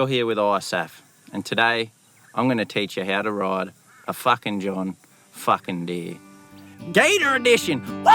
We're here with ISAF, and today I'm going to teach you how to ride a fucking John fucking Deere Gator Edition. Woo!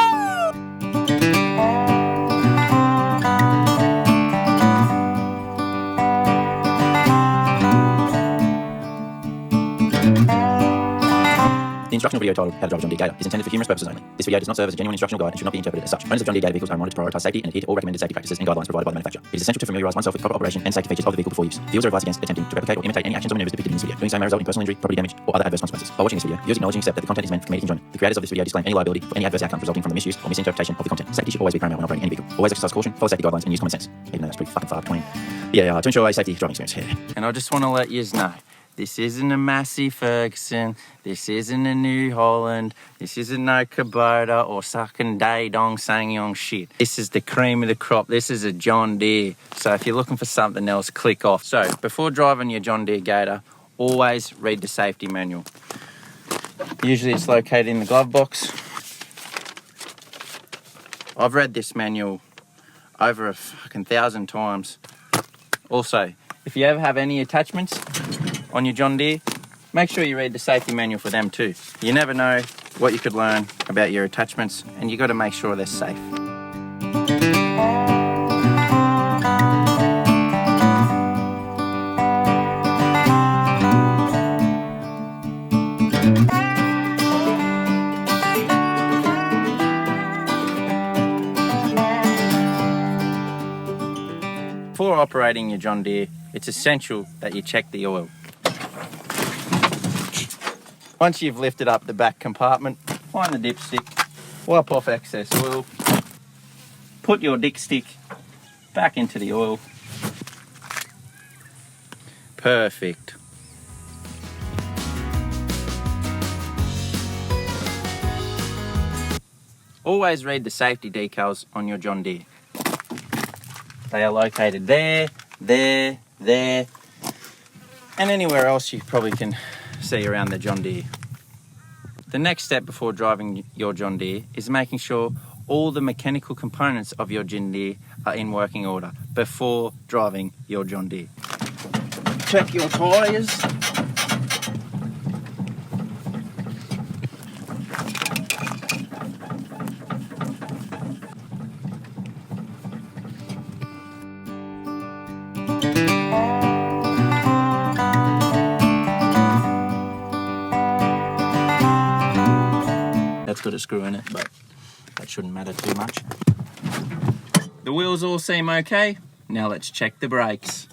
The instructional video titled How to Drive a John Deere Gator is intended for humorous purposes only. This video does not serve as a genuine instructional guide and should not be interpreted as such. Owners of John Deere Gator vehicles are reminded to prioritise safety and adhere to all recommended safety practices and guidelines provided by the manufacturer. It is essential to familiarise oneself with proper operation and safety features of the vehicle before use. Viewers are advised against attempting to replicate or imitate any actions or manoeuvres depicted in this video. Doing so may result in personal injury, property damage, or other adverse consequences. By watching this video, viewers acknowledge and accept that the content is meant for comedic enjoyment. The creators of this video disclaim any liability for any adverse outcomes resulting from the misuse or misinterpretation of the content. Safety should always be paramount when operating any vehicle. Always exercise caution, follow safety guidelines, and use common sense. Even though that's pretty fucking far between. Yeah, to ensure a safety driving experience. Yeah. And I just want to let you know, this isn't a Massey Ferguson, this isn't a New Holland, this isn't no Kubota or sucking Day Dong Sangyong shit. This is the cream of the crop, this is a John Deere. So if you're looking for something else, click off. So before driving your John Deere Gator, always read the safety manual. Usually it's located in the glove box. I've read this manual over 1,000 times. Also, if you ever have any attachments on your John Deere, make sure you read the safety manual for them too. You never know what you could learn about your attachments, and you got to make sure they're safe. Before operating your John Deere, it's essential that you check the oil. Once you've lifted up the back compartment, find the dipstick, wipe off excess oil, put your dipstick back into the oil. Perfect. Always read the safety decals on your John Deere. They are located there, there, and anywhere else you probably can see around the John Deere. The next step before driving your John Deere is making sure all the mechanical components of your John Deere are in working order before driving your John Deere. Check your tyres. That's got a screw in it, but that shouldn't matter too much. The wheels all seem okay. Now let's check the brakes.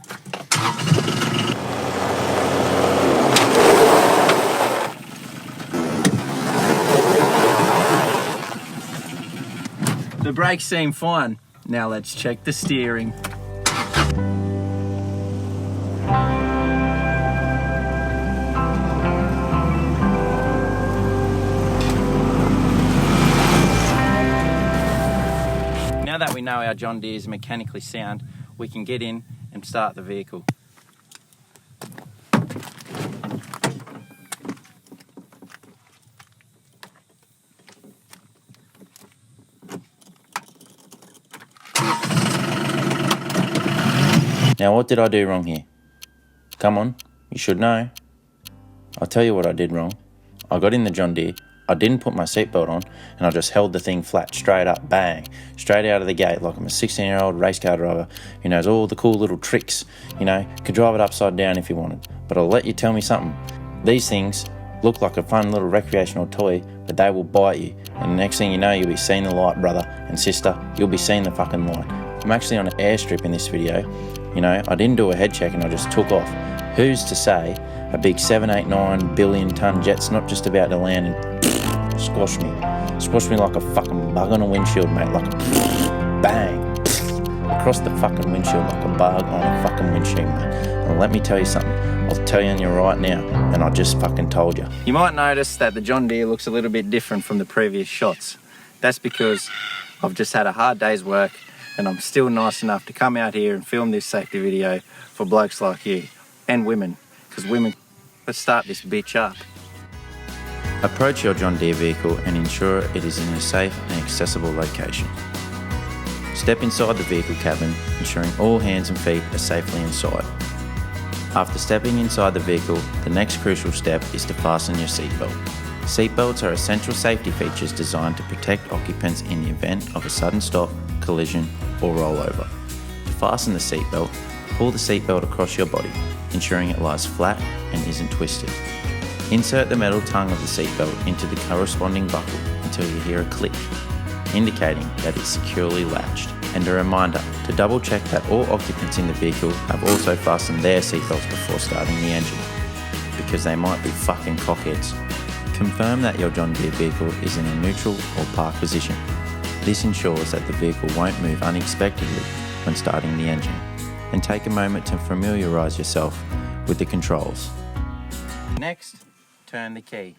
The brakes seem fine. Now let's check the steering. Now that we know our John Deere is mechanically sound, we can get in and start the vehicle. Now what did I do wrong here? Come on, you should know. I'll tell you what I did wrong. I got in the John Deere, I didn't put my seatbelt on, and I just held the thing flat, straight up, bang, straight out of the gate, like I'm a 16-year-old race car driver who knows all the cool little tricks, could drive it upside down if you wanted. But I'll let you tell me something. These things look like a fun little recreational toy, but they will bite you. And the next thing you know, you'll be seeing the light, brother and sister. You'll be seeing the fucking light. I'm actually on an airstrip in this video. I didn't do a head check and I just took off. Who's to say a big 7-8-9 billion ton jet's not just about to land and squash me like a fucking bug on a windshield, mate, like a bang, across the fucking windshield like a bug on a fucking windshield, mate. And let me tell you something, I'll tell you right now, and I just fucking told you. You might notice that the John Deere looks a little bit different from the previous shots. That's because I've just had a hard day's work and I'm still nice enough to come out here and film this safety video for blokes like you, and women, because women, let's start this bitch up. Approach your John Deere vehicle and ensure it is in a safe and accessible location. Step inside the vehicle cabin, ensuring all hands and feet are safely inside. After stepping inside the vehicle, the next crucial step is to fasten your seatbelt. Seatbelts are essential safety features designed to protect occupants in the event of a sudden stop, collision, or rollover. To fasten the seatbelt, pull the seatbelt across your body, ensuring it lies flat and isn't twisted. Insert the metal tongue of the seatbelt into the corresponding buckle until you hear a click, indicating that it's securely latched. And a reminder to double check that all occupants in the vehicle have also fastened their seatbelts before starting the engine, because they might be fucking cockheads. Confirm that your John Deere vehicle is in a neutral or park position. This ensures that the vehicle won't move unexpectedly when starting the engine. And take a moment to familiarise yourself with the controls. Next, turn the key.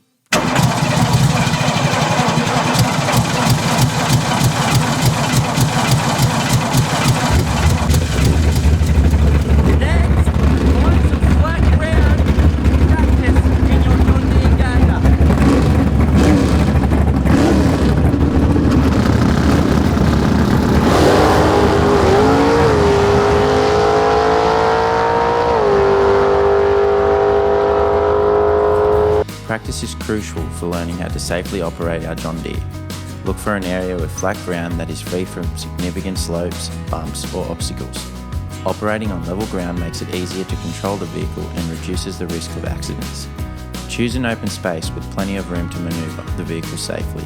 Next, find some flat ground to practice in your John Deere Gator. Practice is crucial for learning how to safely operate our John Deere. Look for an area with flat ground that is free from significant slopes, bumps or obstacles. Operating on level ground makes it easier to control the vehicle and reduces the risk of accidents. Choose an open space with plenty of room to manoeuvre the vehicle safely.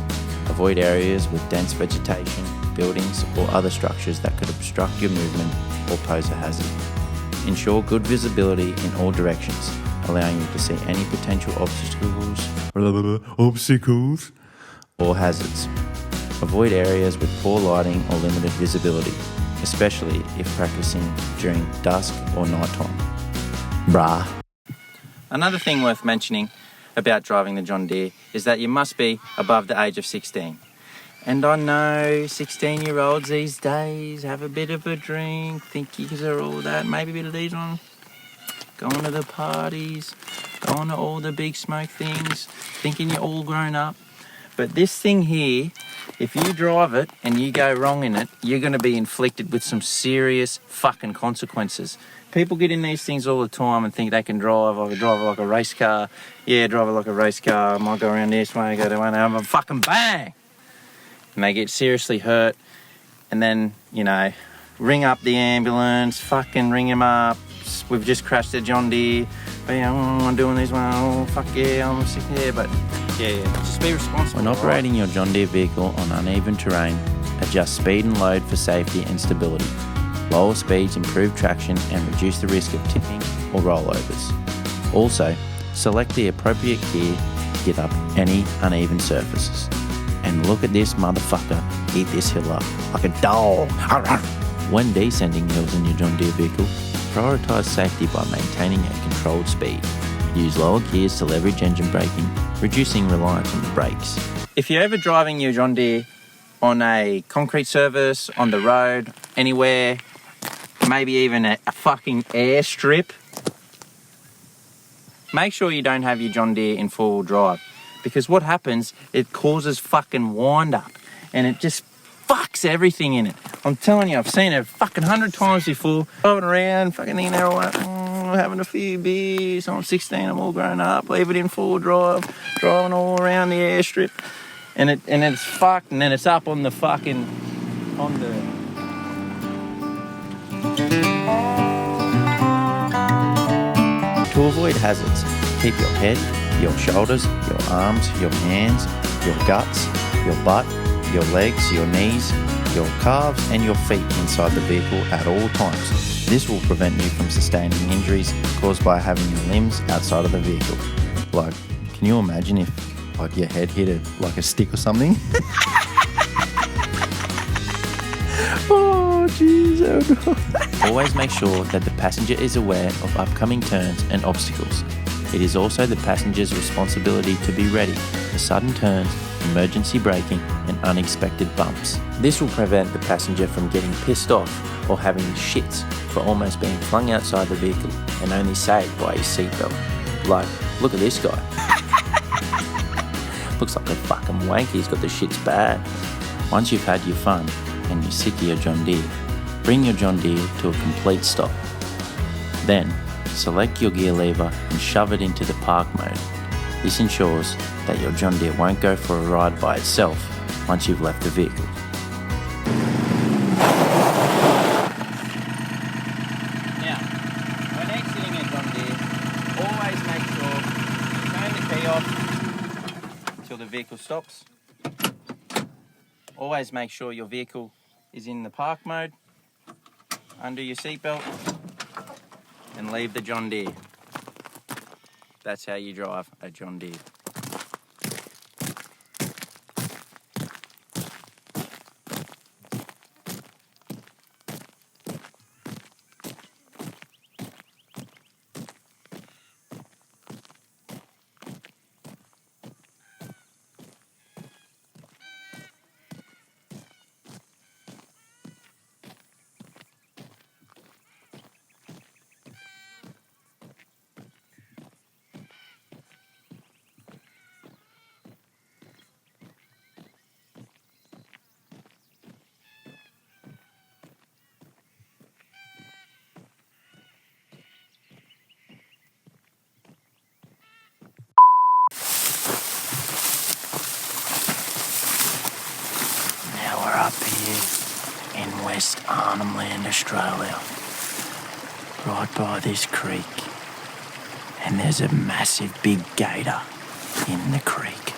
Avoid areas with dense vegetation, buildings or other structures that could obstruct your movement or pose a hazard. Ensure good visibility in all directions, allowing you to see any potential obstacles or hazards. Avoid areas with poor lighting or limited visibility, especially if practicing during dusk or nighttime. Brah. Another thing worth mentioning about driving the John Deere is that you must be above the age of 16. And I know 16-year-olds these days have a bit of a drink, think you are all that, maybe a bit of these on. Going to the parties, going to all the big smoke things, thinking you're all grown up. But this thing here, if you drive it and you go wrong in it, you're going to be inflicted with some serious fucking consequences. People get in these things all the time and think they can drive like a race car. Yeah, drive it like a race car. I might go around this way, go to one, and fucking bang! And they get seriously hurt. And then, ring up the ambulance, fucking ring him up. We've just crashed a John Deere. But I'm doing this one. Oh, fuck yeah, I'm sick here. But yeah, just be responsible. When operating your John Deere vehicle on uneven terrain, adjust speed and load for safety and stability. Lower speeds improve traction and reduce the risk of tipping or rollovers. Also, select the appropriate gear to get up any uneven surfaces. And look at this motherfucker eat this hill up like a dog. When descending hills in your John Deere vehicle, prioritise safety by maintaining a controlled speed. Use lower gears to leverage engine braking, reducing reliance on the brakes. If you're ever driving your John Deere on a concrete surface, on the road, anywhere, maybe even a fucking airstrip, make sure you don't have your John Deere in four-wheel drive. Because what happens, it causes fucking wind-up and it just fucks everything in it. I'm telling you, I've seen it fucking 100 times before. Driving around, fucking thinking they're all like, having a few beers. I'm 16, I'm all grown up. Leave it in full drive, driving all around the airstrip, and it's fucked. And then it's up on the fucking To avoid hazards, keep your head, your shoulders, your arms, your hands, your guts, your butt, your legs, your knees, your calves and your feet inside the vehicle at all times. This will prevent you from sustaining injuries caused by having your limbs outside of the vehicle. Like, can you imagine if your head hit a stick or something? Oh, jeez, oh no. Always make sure that the passenger is aware of upcoming turns and obstacles. It is also the passenger's responsibility to be ready for sudden turns, emergency braking and unexpected bumps. This will prevent the passenger from getting pissed off or having shits for almost being flung outside the vehicle and only saved by his seatbelt. Like, look at this guy. Looks like a fucking wank, he's got the shits bad. Once you've had your fun and you're sick of your John Deere, bring your John Deere to a complete stop. Then, select your gear lever and shove it into the park mode. This ensures that your John Deere won't go for a ride by itself once you've left the vehicle. Now, when exiting a John Deere, always make sure you turn the key off until the vehicle stops. Always make sure your vehicle is in the park mode, undo your seatbelt, and leave the John Deere. That's how you drive a John Deere. Now we're up here in West Arnhem Land, Australia, right by this creek, and there's a massive big gator in the creek.